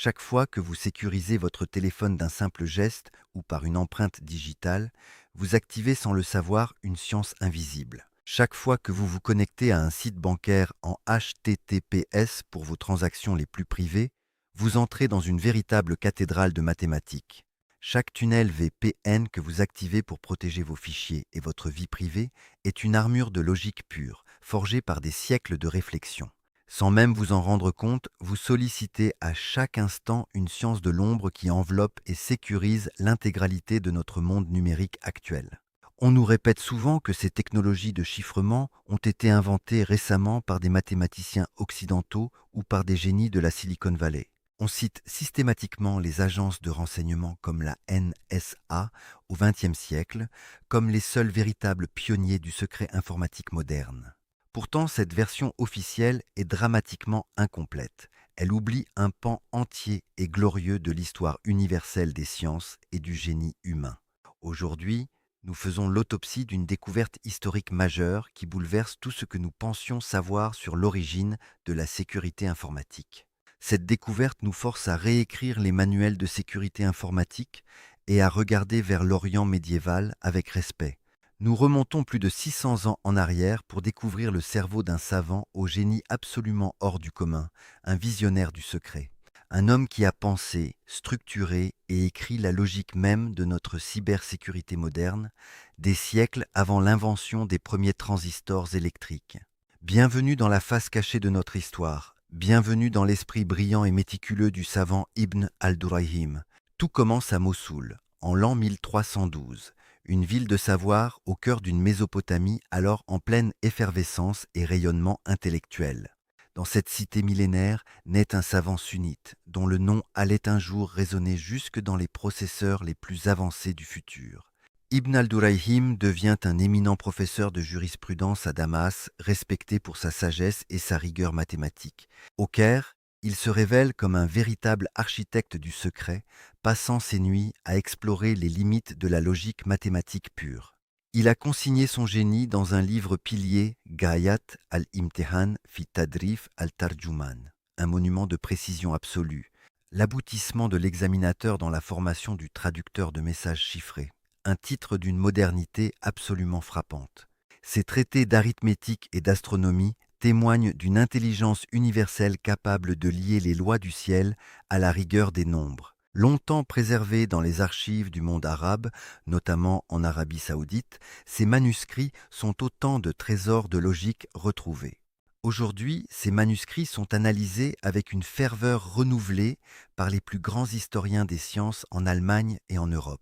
Chaque fois que vous sécurisez votre téléphone d'un simple geste ou par une empreinte digitale, vous activez sans le savoir une science invisible. Chaque fois que vous vous connectez à un site bancaire en HTTPS pour vos transactions les plus privées, vous entrez dans une véritable cathédrale de mathématiques. Chaque tunnel VPN que vous activez pour protéger vos fichiers et votre vie privée est une armure de logique pure, forgée par des siècles de réflexion. Sans même vous en rendre compte, vous sollicitez à chaque instant une science de l'ombre qui enveloppe et sécurise l'intégralité de notre monde numérique actuel. On nous répète souvent que ces technologies de chiffrement ont été inventées récemment par des mathématiciens occidentaux ou par des génies de la Silicon Valley. On cite systématiquement les agences de renseignement comme la NSA au XXe siècle comme les seuls véritables pionniers du secret informatique moderne. Pourtant, cette version officielle est dramatiquement incomplète. Elle oublie un pan entier et glorieux de l'histoire universelle des sciences et du génie humain. Aujourd'hui, nous faisons l'autopsie d'une découverte historique majeure qui bouleverse tout ce que nous pensions savoir sur l'origine de la sécurité informatique. Cette découverte nous force à réécrire les manuels de sécurité informatique et à regarder vers l'Orient médiéval avec respect. Nous remontons plus de 600 ans en arrière pour découvrir le cerveau d'un savant au génie absolument hors du commun, un visionnaire du secret. Un homme qui a pensé, structuré et écrit la logique même de notre cybersécurité moderne, des siècles avant l'invention des premiers transistors électriques. Bienvenue dans la face cachée de notre histoire, bienvenue dans l'esprit brillant et méticuleux du savant Ibn al-Durayhim. Tout commence à Mossoul, en l'an 1312, une ville de savoir au cœur d'une Mésopotamie alors en pleine effervescence et rayonnement intellectuel. Dans cette cité millénaire naît un savant sunnite, dont le nom allait un jour résonner jusque dans les processeurs les plus avancés du futur. Ibn al-Durayhim devient un éminent professeur de jurisprudence à Damas, respecté pour sa sagesse et sa rigueur mathématique. Au Caire, il se révèle comme un véritable architecte du secret, passant ses nuits à explorer les limites de la logique mathématique pure. Il a consigné son génie dans un livre pilier, Gayat al-Imtihan fi Tadrif al-Tarjuman, un monument de précision absolue, l'aboutissement de l'examinateur dans la formation du traducteur de messages chiffrés, un titre d'une modernité absolument frappante. Ces traités d'arithmétique et d'astronomie témoignent d'une intelligence universelle capable de lier les lois du ciel à la rigueur des nombres. Longtemps préservés dans les archives du monde arabe, notamment en Arabie saoudite, ces manuscrits sont autant de trésors de logique retrouvés. Aujourd'hui, ces manuscrits sont analysés avec une ferveur renouvelée par les plus grands historiens des sciences en Allemagne et en Europe.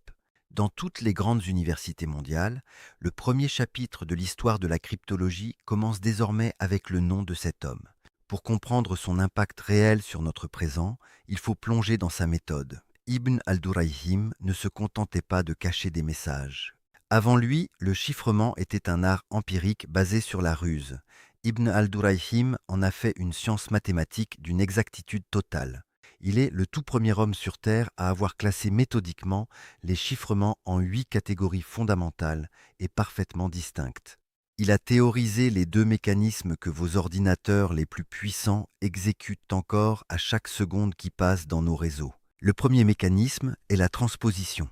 Dans toutes les grandes universités mondiales, le premier chapitre de l'histoire de la cryptologie commence désormais avec le nom de cet homme. Pour comprendre son impact réel sur notre présent, il faut plonger dans sa méthode. Ibn al-Durayhim ne se contentait pas de cacher des messages. Avant lui, le chiffrement était un art empirique basé sur la ruse. Ibn al-Durayhim en a fait une science mathématique d'une exactitude totale. Il est le tout premier homme sur Terre à avoir classé méthodiquement les chiffrements en 8 catégories fondamentales et parfaitement distinctes. Il a théorisé les 2 mécanismes que vos ordinateurs les plus puissants exécutent encore à chaque seconde qui passe dans nos réseaux. Le premier mécanisme est la transposition.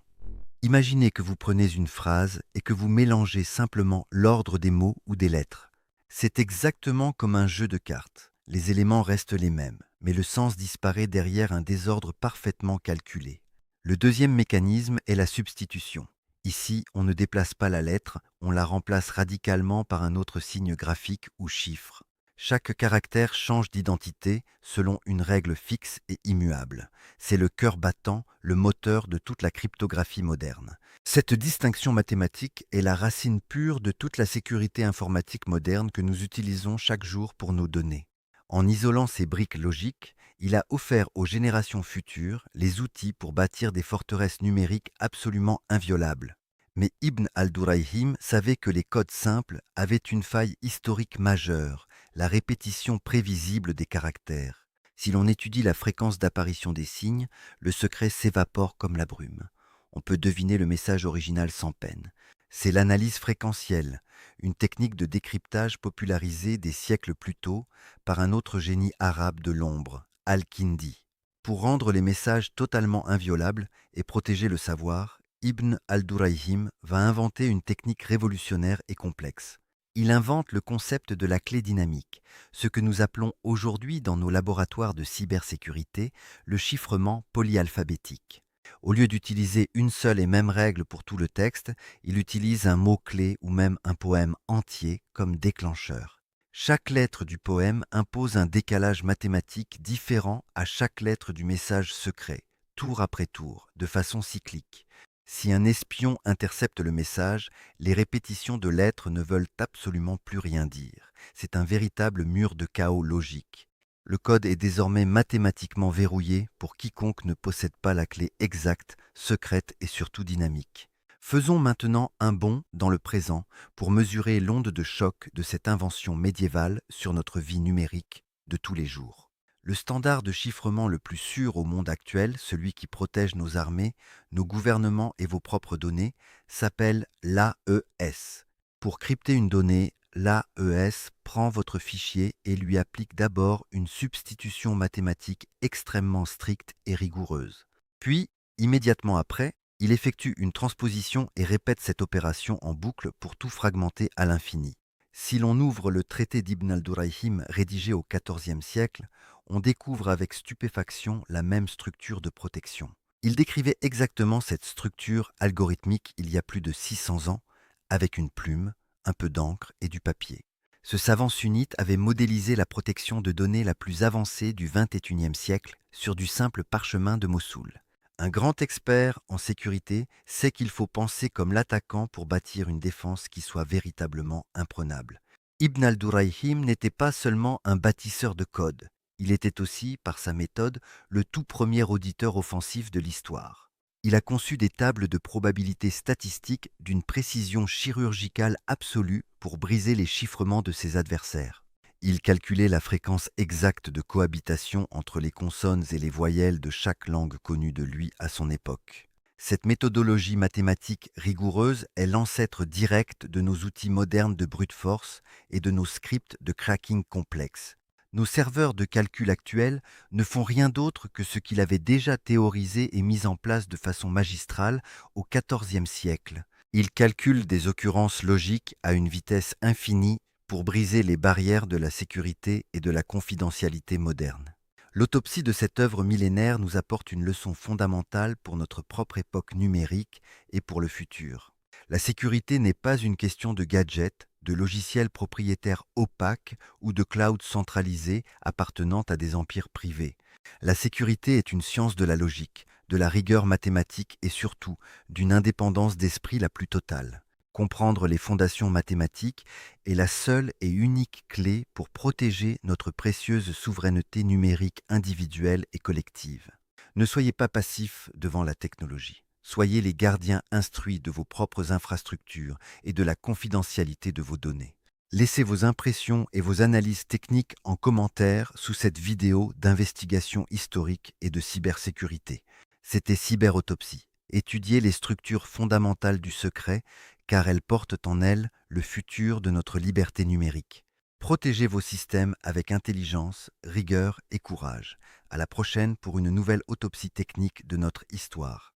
Imaginez que vous prenez une phrase et que vous mélangez simplement l'ordre des mots ou des lettres. C'est exactement comme un jeu de cartes. Les éléments restent les mêmes, mais le sens disparaît derrière un désordre parfaitement calculé. Le deuxième mécanisme est la substitution. Ici, on ne déplace pas la lettre, on la remplace radicalement par un autre signe graphique ou chiffre. Chaque caractère change d'identité selon une règle fixe et immuable. C'est le cœur battant, le moteur de toute la cryptographie moderne. Cette distinction mathématique est la racine pure de toute la sécurité informatique moderne que nous utilisons chaque jour pour nos données. En isolant ces briques logiques, il a offert aux générations futures les outils pour bâtir des forteresses numériques absolument inviolables. Mais Ibn al-Durayhim savait que les codes simples avaient une faille historique majeure, la répétition prévisible des caractères. Si l'on étudie la fréquence d'apparition des signes, le secret s'évapore comme la brume. On peut deviner le message original sans peine. C'est l'analyse fréquentielle, une technique de décryptage popularisée des siècles plus tôt par un autre génie arabe de l'ombre, Al-Kindi. Pour rendre les messages totalement inviolables et protéger le savoir, Ibn al-Durayhim va inventer une technique révolutionnaire et complexe. Il invente le concept de la clé dynamique, ce que nous appelons aujourd'hui dans nos laboratoires de cybersécurité le chiffrement polyalphabétique. Au lieu d'utiliser une seule et même règle pour tout le texte, il utilise un mot-clé ou même un poème entier comme déclencheur. Chaque lettre du poème impose un décalage mathématique différent à chaque lettre du message secret, tour après tour, de façon cyclique. Si un espion intercepte le message, les répétitions de lettres ne veulent absolument plus rien dire. C'est un véritable mur de chaos logique. Le code est désormais mathématiquement verrouillé pour quiconque ne possède pas la clé exacte, secrète et surtout dynamique. Faisons maintenant un bond dans le présent pour mesurer l'onde de choc de cette invention médiévale sur notre vie numérique de tous les jours. Le standard de chiffrement le plus sûr au monde actuel, celui qui protège nos armées, nos gouvernements et vos propres données, s'appelle l'AES. Pour crypter une donnée, l'AES prend votre fichier et lui applique d'abord une substitution mathématique extrêmement stricte et rigoureuse. Puis, immédiatement après, il effectue une transposition et répète cette opération en boucle pour tout fragmenter à l'infini. Si l'on ouvre le traité d'Ibn al-Durayhim rédigé au XIVe siècle, on découvre avec stupéfaction la même structure de protection. Il décrivait exactement cette structure algorithmique il y a plus de 600 ans, avec une plume, un peu d'encre et du papier. Ce savant sunnite avait modélisé la protection de données la plus avancée du XXIe siècle sur du simple parchemin de Mossoul. Un grand expert en sécurité sait qu'il faut penser comme l'attaquant pour bâtir une défense qui soit véritablement imprenable. Ibn al-Durayhim n'était pas seulement un bâtisseur de code, il était aussi, par sa méthode, le tout premier auditeur offensif de l'histoire. Il a conçu des tables de probabilité statistique d'une précision chirurgicale absolue pour briser les chiffrements de ses adversaires. Il calculait la fréquence exacte de cohabitation entre les consonnes et les voyelles de chaque langue connue de lui à son époque. Cette méthodologie mathématique rigoureuse est l'ancêtre direct de nos outils modernes de brute force et de nos scripts de cracking complexes. Nos serveurs de calcul actuels ne font rien d'autre que ce qu'il avait déjà théorisé et mis en place de façon magistrale au XIVe siècle. Ils calculent des occurrences logiques à une vitesse infinie pour briser les barrières de la sécurité et de la confidentialité moderne. L'autopsie de cette œuvre millénaire nous apporte une leçon fondamentale pour notre propre époque numérique et pour le futur. La sécurité n'est pas une question de gadgets, de logiciels propriétaires opaques ou de cloud centralisés appartenant à des empires privés. La sécurité est une science de la logique, de la rigueur mathématique et surtout d'une indépendance d'esprit la plus totale. Comprendre les fondations mathématiques est la seule et unique clé pour protéger notre précieuse souveraineté numérique individuelle et collective. Ne soyez pas passifs devant la technologie. Soyez les gardiens instruits de vos propres infrastructures et de la confidentialité de vos données. Laissez vos impressions et vos analyses techniques en commentaire sous cette vidéo d'investigation historique et de cybersécurité. C'était Cyberautopsie. Étudiez les structures fondamentales du secret car elles portent en elles le futur de notre liberté numérique. Protégez vos systèmes avec intelligence, rigueur et courage. À la prochaine pour une nouvelle autopsie technique de notre histoire.